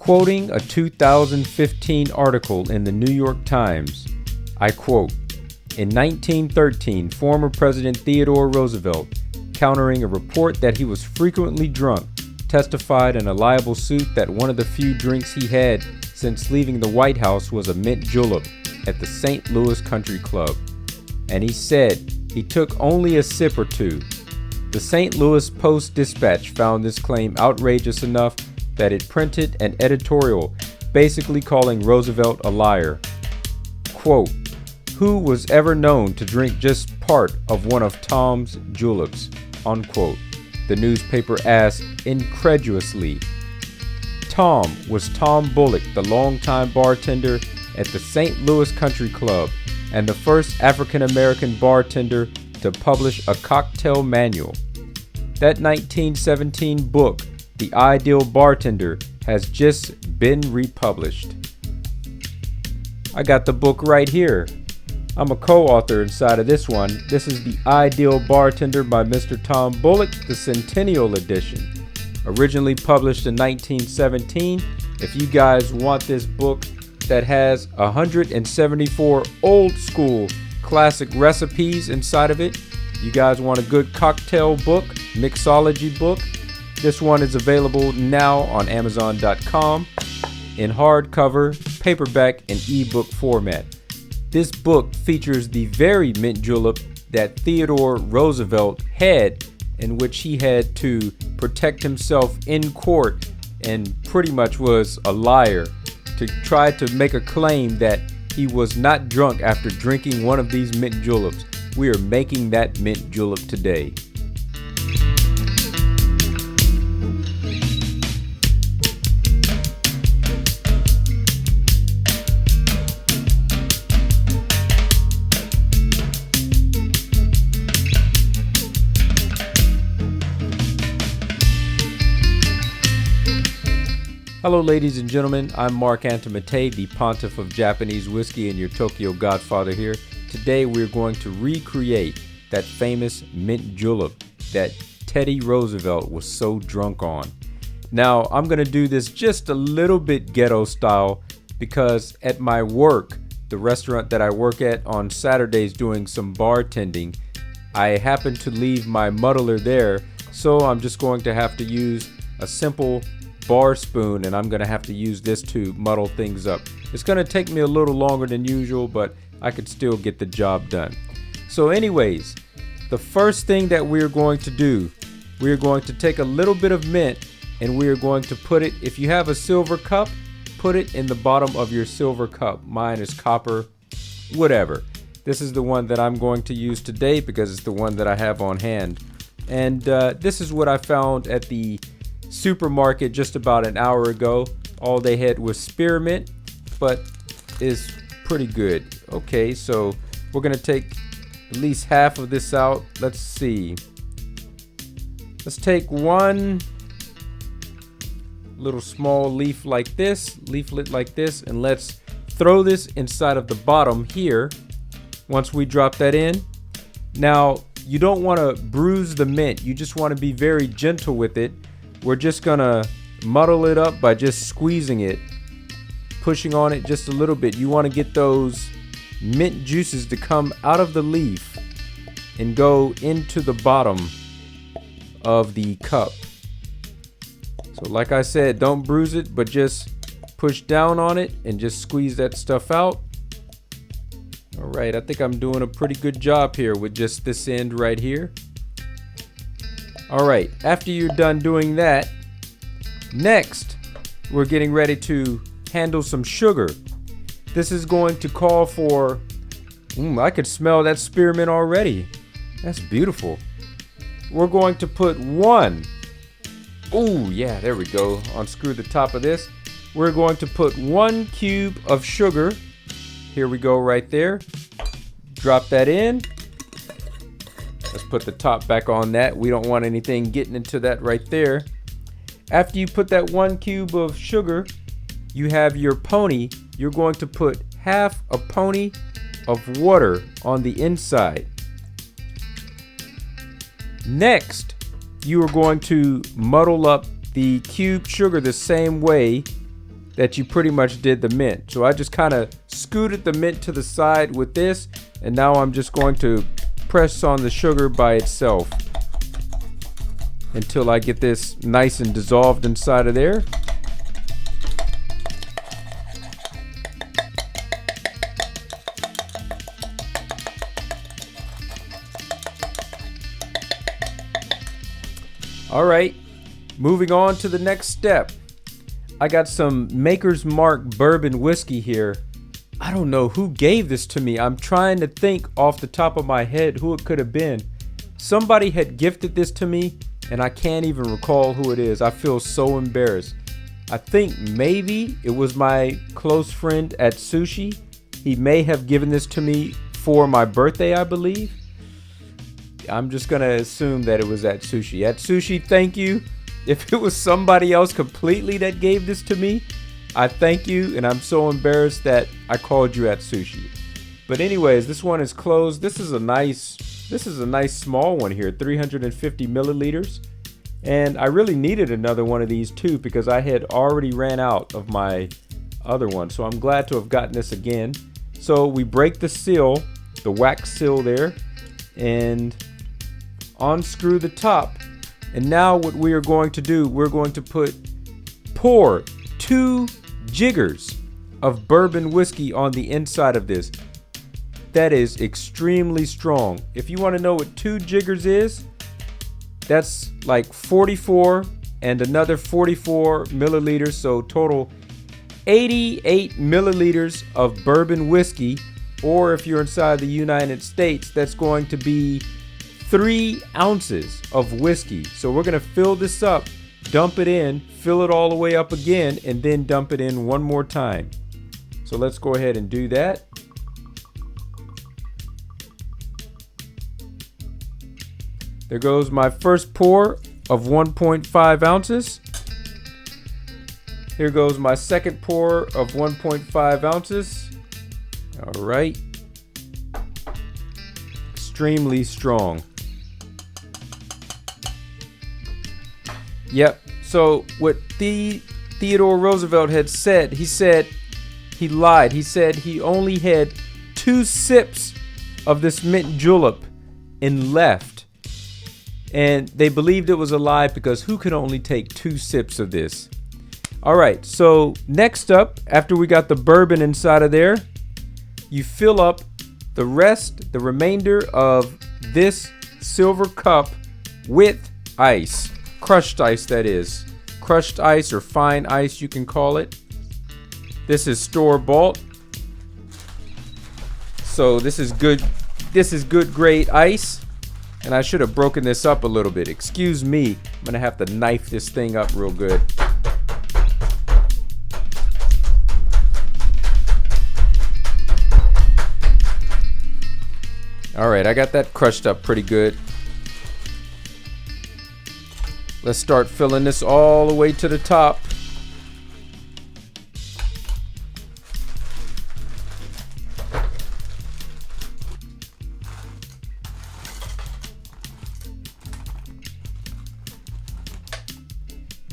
Quoting a 2015 article in the New York Times, I quote, "In 1913, former President Theodore Roosevelt, countering a report that he was frequently drunk, testified in a libel suit that one of the few drinks he had since leaving the White House was a mint julep at the St. Louis Country Club. And he said he took only a sip or two. The St. Louis Post-Dispatch found this claim outrageous enough that it printed an editorial basically calling Roosevelt a liar. Quote, who was ever known to drink just part of one of Tom's juleps, unquote, the newspaper asked incredulously. Tom was Tom Bullock, the longtime bartender at the St. Louis Country Club and the first African-American bartender to publish a cocktail manual. That 1917 book, The Ideal Bartender, has just been republished. I got the book right here. I'm a co-author inside of this one. This is The Ideal Bartender by Mr. Tom Bullock, the Centennial Edition. Originally published in 1917. If you guys want this book that has 174 old school classic recipes inside of it, you guys want a good cocktail book, mixology book, this one is available now on Amazon.com in hardcover, paperback, and ebook format. This book features the very mint julep that Theodore Roosevelt had, in which he had to protect himself in court and pretty much was a liar to try to make a claim that he was not drunk after drinking one of these mint juleps. We are making that mint julep today. Hello ladies and gentlemen, I'm Mark Antimate, the Pontiff of Japanese whiskey and your Tokyo Godfather here. Today we're going to recreate that famous mint julep that Teddy Roosevelt was so drunk on. Now I'm going to do this just a little bit ghetto style because at my work, the restaurant that I work at on Saturdays doing some bartending, I happen to leave my muddler there, so I'm just going to have to use a simple bar spoon, and I'm gonna have to use this to muddle things up. It's gonna take me a little longer than usual, but I could still get the job done. So anyways, the first thing that we're going to do, we're going to take a little bit of mint and we're going to put it, if you have a silver cup, put it in the bottom of your silver cup. Mine is copper, whatever. This is the one that I'm going to use today because it's the one that I have on hand. And this is what I found at the supermarket just about an hour ago. All they had was spearmint, but is pretty good. Okay, so we're gonna take at least half of this out. Let's see. Let's take one little small leaflet like this, and let's throw this inside of the bottom here. Once we drop that in, now you don't want to bruise the mint. You just want to be very gentle with it. We're just gonna muddle it up by just squeezing it, pushing on it just a little bit. You want to get those mint juices to come out of the leaf and go into the bottom of the cup. So like I said, don't bruise it, but just push down on it and just squeeze that stuff out. All right, I think I'm doing a pretty good job here with just this end right here. All right, after you're done doing that, next we're getting ready to handle some sugar. This is going to call for, I could smell that spearmint already. That's beautiful. We're going to put one, yeah, there we go. Unscrew the top of this. We're going to put 1 cube of sugar. Here we go right there. Drop that in. Let's put the top back on that. We don't want anything getting into that right there. After you put that 1 cube of sugar, you have your pony. You're going to put half a pony of water on the inside. Next, you are going to muddle up the cubed sugar the same way that you pretty much did the mint. So I just kind of scooted the mint to the side with this, and now I'm just going to press on the sugar by itself until I get this nice and dissolved inside of there. All right, moving on to the next step. I got some Maker's Mark bourbon whiskey here. I don't know who gave this to me. I'm trying to think off the top of my head who it could have been. Somebody had gifted this to me, and I can't even recall who it is. I feel so embarrassed. I think maybe it was my close friend at Sushi. He may have given this to me for my birthday, I believe. I'm just going to assume that it was at Sushi. At Sushi, thank you. If it was somebody else completely that gave this to me, I thank you, and I'm so embarrassed that I called you at Sushi. But anyways, this one is closed. This is a nice small one here, 350 milliliters. And I really needed another one of these too because I had already ran out of my other one. So I'm glad to have gotten this again. So we break the seal, the wax seal there, and unscrew the top. And now what we are going to do, we're going to pour 2 jiggers of bourbon whiskey on the inside of this. That is extremely strong. If you want to know what 2 jiggers is, that's like 44 and another 44 milliliters, so total 88 milliliters of bourbon whiskey. Or if you're inside the United States, that's going to be 3 ounces of whiskey. So we're going to fill this up, dump it in, fill it all the way up again, and then dump it in one more time. So let's go ahead and do that. There goes my first pour of 1.5 ounces. Here goes my second pour of 1.5 ounces. All right. Extremely strong. Yep. So what Theodore Roosevelt had said, he lied. He said he only had 2 sips of this mint julep and left. And they believed it was a lie because who could only take 2 sips of this? All right. So next up, after we got the bourbon inside of there, you fill up the remainder of this silver cup with ice. Crushed ice, that is. Crushed ice or fine ice, you can call it. This is store-bought. So this is good grade ice. And I should have broken this up a little bit. Excuse me. I'm going to have to knife this thing up real good. All right, I got that crushed up pretty good. Let's start filling this all the way to the top.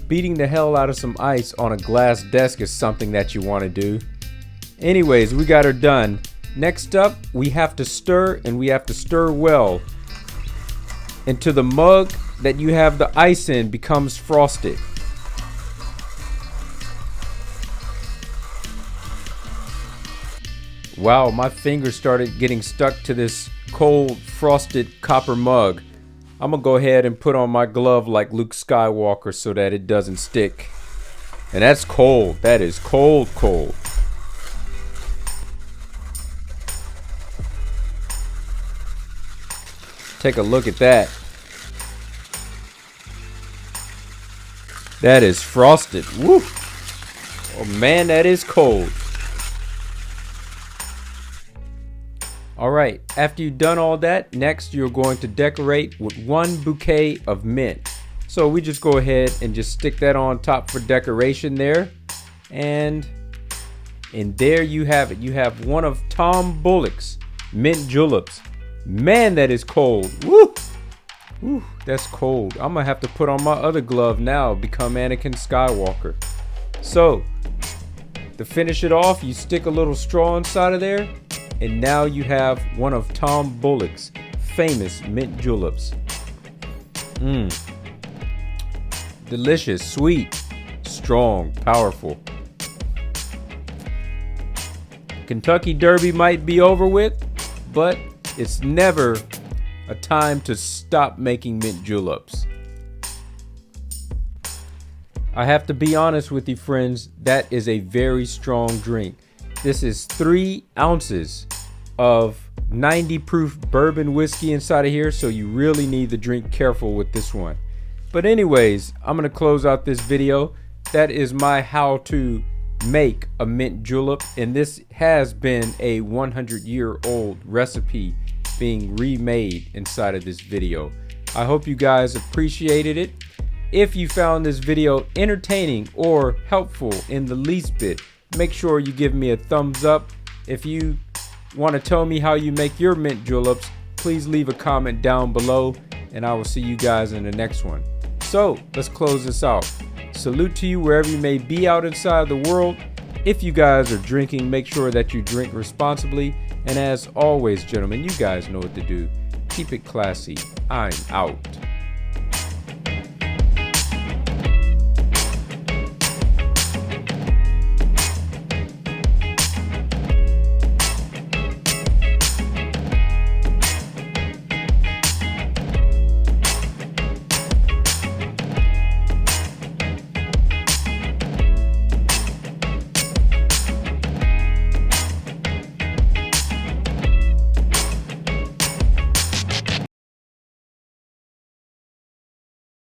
Beating the hell out of some ice on a glass desk is something that you want to do. Anyways, we got her done. Next up, we have to stir, and we have to stir well until the mug that you have the ice in becomes frosted. Wow, my fingers started getting stuck to this cold frosted copper mug. I'm gonna go ahead and put on my glove like Luke Skywalker so that it doesn't stick. And that's cold. That is cold, cold. Take a look at that. That is frosted. Woo! Oh man, that is cold. Alright, after you've done all that, next you're going to decorate with 1 bouquet of mint. So we just go ahead and just stick that on top for decoration there. And there you have it. You have one of Tom Bullock's mint juleps. Man, that is cold. Woo! Woo, that's cold. I'm gonna have to put on my other glove now, become Anakin Skywalker. So, To finish it off, you stick a little straw inside of there, and now you have one of Tom Bullock's famous mint juleps. Delicious, sweet, strong, powerful. Kentucky Derby might be over with, but it's never a time to stop making mint juleps. I have to be honest with you, friends, that is a very strong drink. This is 3 ounces of 90 proof bourbon whiskey inside of here, so you really need to drink careful with this one. But anyways, I'm going to close out this video. That is my how to make a mint julep, and this has been a 100-year-old recipe being remade inside of this video. I hope you guys appreciated it. If you found this video entertaining or helpful in the least bit, make sure you give me a thumbs up. If you want to tell me how you make your mint juleps, please leave a comment down below, and I will see you guys in the next one. So let's close this out. Salute to you wherever you may be out inside the world. If you guys are drinking, make sure that you drink responsibly. And as always, gentlemen, you guys know what to do. Keep it classy. I'm out.